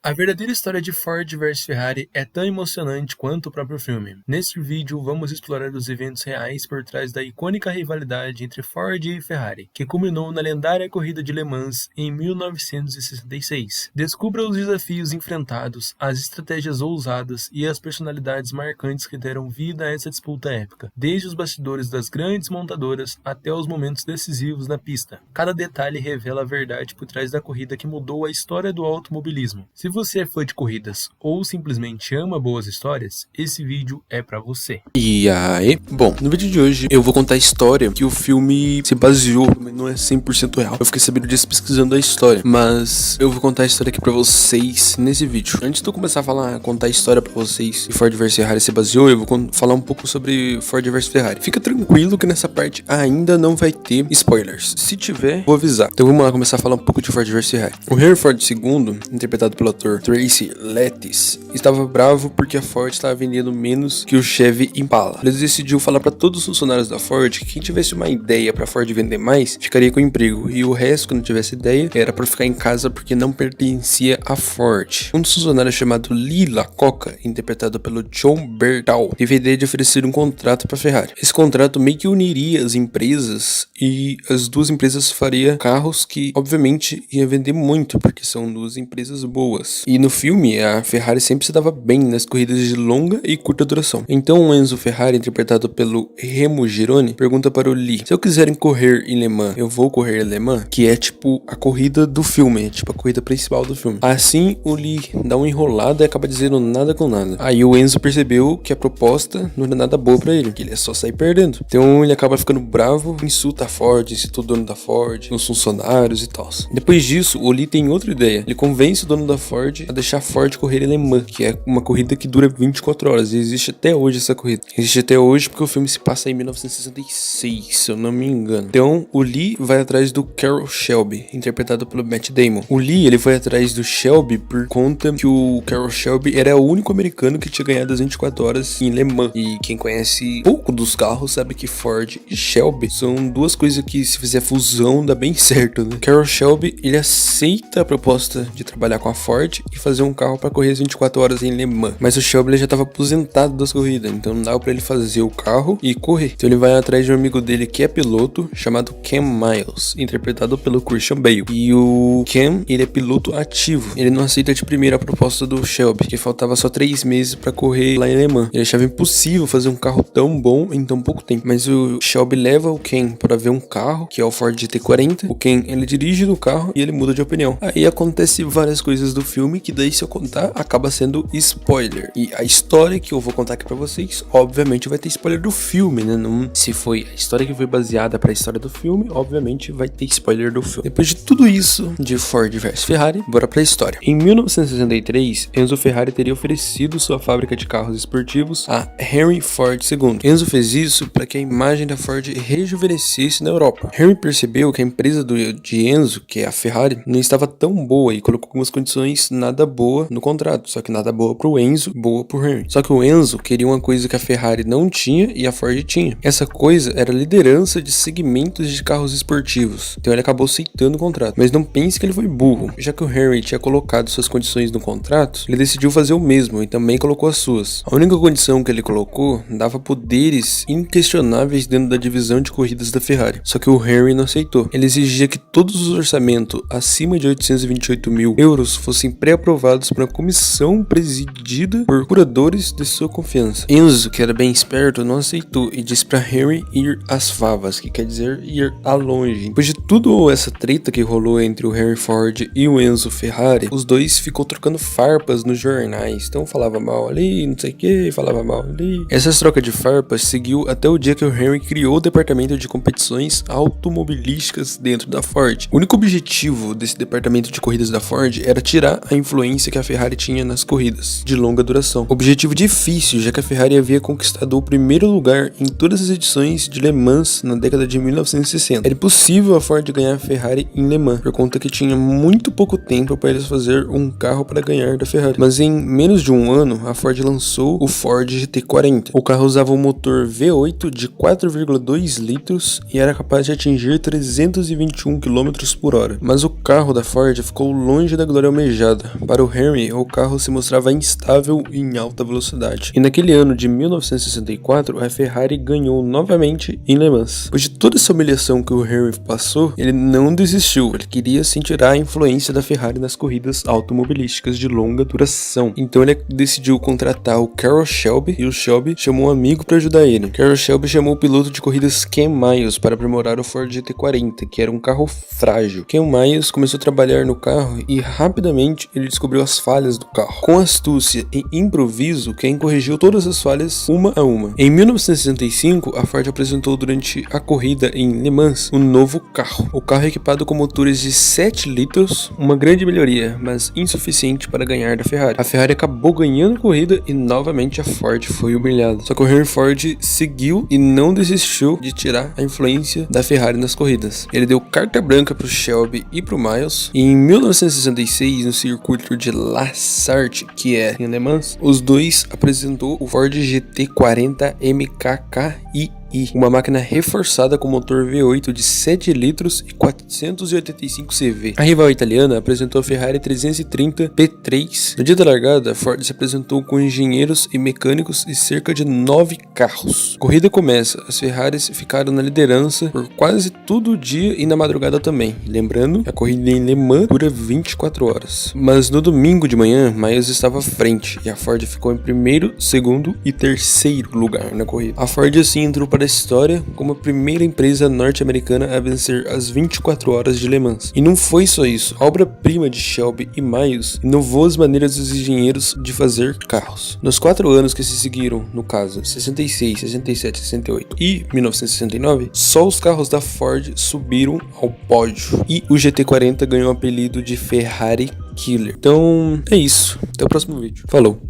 A verdadeira história de Ford vs Ferrari é tão emocionante quanto o próprio filme. Neste vídeo, vamos explorar os eventos reais por trás da icônica rivalidade entre Ford e Ferrari, que culminou na lendária corrida de Le Mans em 1966. Descubra os desafios enfrentados, as estratégias ousadas e as personalidades marcantes que deram vida a essa disputa épica, desde os bastidores das grandes montadoras até os momentos decisivos na pista. Cada detalhe revela a verdade por trás da corrida que mudou a história do automobilismo. Se você é fã de corridas ou simplesmente ama boas histórias, esse vídeo é pra você. E aí? Bom, no vídeo de hoje eu vou contar a história que o filme se baseou, mas não é 100% real. Eu fiquei sabendo disso pesquisando a história, mas eu vou contar a história aqui pra vocês nesse vídeo. Antes de eu começar a contar a história pra vocês e Ford vs Ferrari se baseou, eu vou falar um pouco sobre Ford vs Ferrari. Fica tranquilo que nessa parte ainda não vai ter spoilers. Se tiver, vou avisar. Então vamos lá começar a falar um pouco de Ford vs Ferrari. O Henry Ford II, interpretado pelo ator Tracy Letts, estava bravo porque a Ford estava vendendo menos que o Chevy Impala. Ele decidiu falar para todos os funcionários da Ford que quem tivesse uma ideia para a Ford vender mais ficaria com emprego, e o resto, que não tivesse ideia, era para ficar em casa porque não pertencia à Ford. Um dos funcionários, chamado Lee Iacocca, interpretado pelo Jon Bernthal, teve a ideia de oferecer um contrato para a Ferrari. Esse contrato meio que uniria as empresas, e as duas empresas fariam carros que obviamente ia vender muito porque são duas empresas boas. E no filme, a Ferrari sempre se dava bem nas corridas de longa e curta duração. Então o Enzo Ferrari, interpretado pelo Remo Gironi, pergunta para o Lee: se eu quiser correr em Le Mans, eu vou correr em Le Mans? Que é tipo a corrida do filme, tipo a corrida principal do filme. Assim, o Lee dá uma enrolada e acaba dizendo nada com nada. Aí o Enzo percebeu que a proposta não era nada boa pra ele, que ele ia só sair perdendo. Então ele acaba ficando bravo, insulta a Ford, insulta o dono da Ford, os funcionários e tal. Depois disso, o Lee tem outra ideia. Ele convence o dono da Ford a deixar a Ford correr em Le Mans, que é uma corrida que dura 24 horas, e existe até hoje essa corrida. Existe até hoje porque o filme se passa em 1966, se eu não me engano. Então, o Lee vai atrás do Carroll Shelby, interpretado pelo Matt Damon. O Lee, ele foi atrás do Shelby por conta que o Carroll Shelby era o único americano que tinha ganhado as 24 horas em Le Mans. E quem conhece pouco dos carros sabe que Ford e Shelby são duas coisas que, se fizer fusão, dá bem certo, né? Carroll Shelby, ele aceita a proposta de trabalhar com a Ford e fazer um carro para correr as 24 horas em Le Mans. Mas o Shelby já estava aposentado das corridas, então não dava para ele fazer o carro e correr. Então ele vai atrás de um amigo dele que é piloto, chamado Ken Miles, interpretado pelo Christian Bale. E o Ken, ele é piloto ativo. Ele não aceita de primeira a proposta do Shelby, que faltava só 3 meses para correr lá em Le Mans. Ele achava impossível fazer um carro tão bom em tão pouco tempo. Mas o Shelby leva o Ken para ver um carro, que é o Ford GT40. O Ken, ele dirige no carro e ele muda de opinião. Aí acontece várias coisas do filme que daí, se eu contar, acaba sendo spoiler. E a história que eu vou contar aqui pra vocês, obviamente vai ter spoiler do filme, né? Não, se foi a história que foi baseada pra história do filme, obviamente vai ter spoiler do filme. Depois de tudo isso de Ford vs Ferrari, bora pra história. Em 1963, Enzo Ferrari teria oferecido sua fábrica de carros esportivos a Henry Ford II. Enzo fez isso para que a imagem da Ford rejuvenescesse na Europa. Henry percebeu que a empresa de Enzo, que é a Ferrari, não estava tão boa e colocou algumas condições nada boa no contrato, só que nada boa pro Enzo, boa pro Henry. Só que o Enzo queria uma coisa que a Ferrari não tinha e a Ford tinha. Essa coisa era a liderança de segmentos de carros esportivos. Então ele acabou aceitando o contrato. Mas não pense que ele foi burro. Já que o Henry tinha colocado suas condições no contrato, ele decidiu fazer o mesmo e também colocou as suas. A única condição que ele colocou dava poderes inquestionáveis dentro da divisão de corridas da Ferrari. Só que o Henry não aceitou. Ele exigia que todos os orçamentos acima de 828 mil euros fossem pré-aprovados por uma comissão presidida por curadores de sua confiança. Enzo, que era bem esperto, não aceitou e disse para Henry ir às favas, que quer dizer ir a longe. Depois de tudo essa treta que rolou entre o Henry Ford e o Enzo Ferrari, os dois ficou trocando farpas nos jornais. Então falava mal ali, não sei o que, falava mal ali. Essas trocas de farpas seguiu até o dia que o Henry criou o departamento de competições automobilísticas dentro da Ford. O único objetivo desse departamento de corridas da Ford era tirar a influência que a Ferrari tinha nas corridas de longa duração. Objetivo difícil, já que a Ferrari havia conquistado o primeiro lugar em todas as edições de Le Mans na década de 1960. Era impossível a Ford ganhar a Ferrari em Le Mans, por conta que tinha muito pouco tempo para eles fazer um carro para ganhar da Ferrari. Mas em menos de um ano, a Ford lançou o Ford GT40. O carro usava um motor V8 de 4,2 litros e era capaz de atingir 321 km por hora. Mas o carro da Ford ficou longe da glória almejada largada. Para o Henry, o carro se mostrava instável em alta velocidade. E naquele ano de 1964, a Ferrari ganhou novamente em Le Mans. Depois de toda essa humilhação que o Henry passou, ele não desistiu. Ele queria sim tirar a influência da Ferrari nas corridas automobilísticas de longa duração. Então ele decidiu contratar o Carroll Shelby, e o Shelby chamou um amigo para ajudar ele. Carroll Shelby chamou o piloto de corridas Ken Miles para aprimorar o Ford GT40, que era um carro frágil. Ken Miles começou a trabalhar no carro e rapidamente ele descobriu as falhas do carro. Com astúcia e improviso, Ken corrigiu todas as falhas uma a uma. Em 1965, a Ford apresentou durante a corrida em Le Mans um novo carro. O carro é equipado com motores de 7 litros, uma grande melhoria, mas insuficiente para ganhar da Ferrari. A Ferrari acabou ganhando a corrida e novamente a Ford foi humilhada. Só que o Henry Ford seguiu e não desistiu de tirar a influência da Ferrari nas corridas. Ele deu carta branca para o Shelby e para o Miles, e em 1966, no circuito de La Sarthe, que é em Le Mans, os dois apresentou o Ford GT40 MKKi, uma máquina reforçada com motor V8 de 7 litros e 485 CV. A rival italiana apresentou a Ferrari 330 P3. No dia da largada, a Ford se apresentou com engenheiros e mecânicos e cerca de 9 carros. A corrida começa, as Ferraris ficaram na liderança por quase todo o dia e na madrugada também. Lembrando que a corrida em Le Mans dura 24 horas. Mas no domingo de manhã, Miles estava à frente e a Ford ficou em primeiro, segundo e terceiro lugar na corrida. A Ford assim entrou para a história como a primeira empresa norte-americana a vencer as 24 horas de Le Mans. E não foi só isso. A obra-prima de Shelby e Miles inovou as maneiras dos engenheiros de fazer carros. Nos 4 anos que se seguiram, no caso 66, 67, 68 e 1969, só os carros da Ford subiram ao pódio. E o GT40 ganhou o apelido de Ferrari Killer. Então é isso. Até o próximo vídeo. Falou!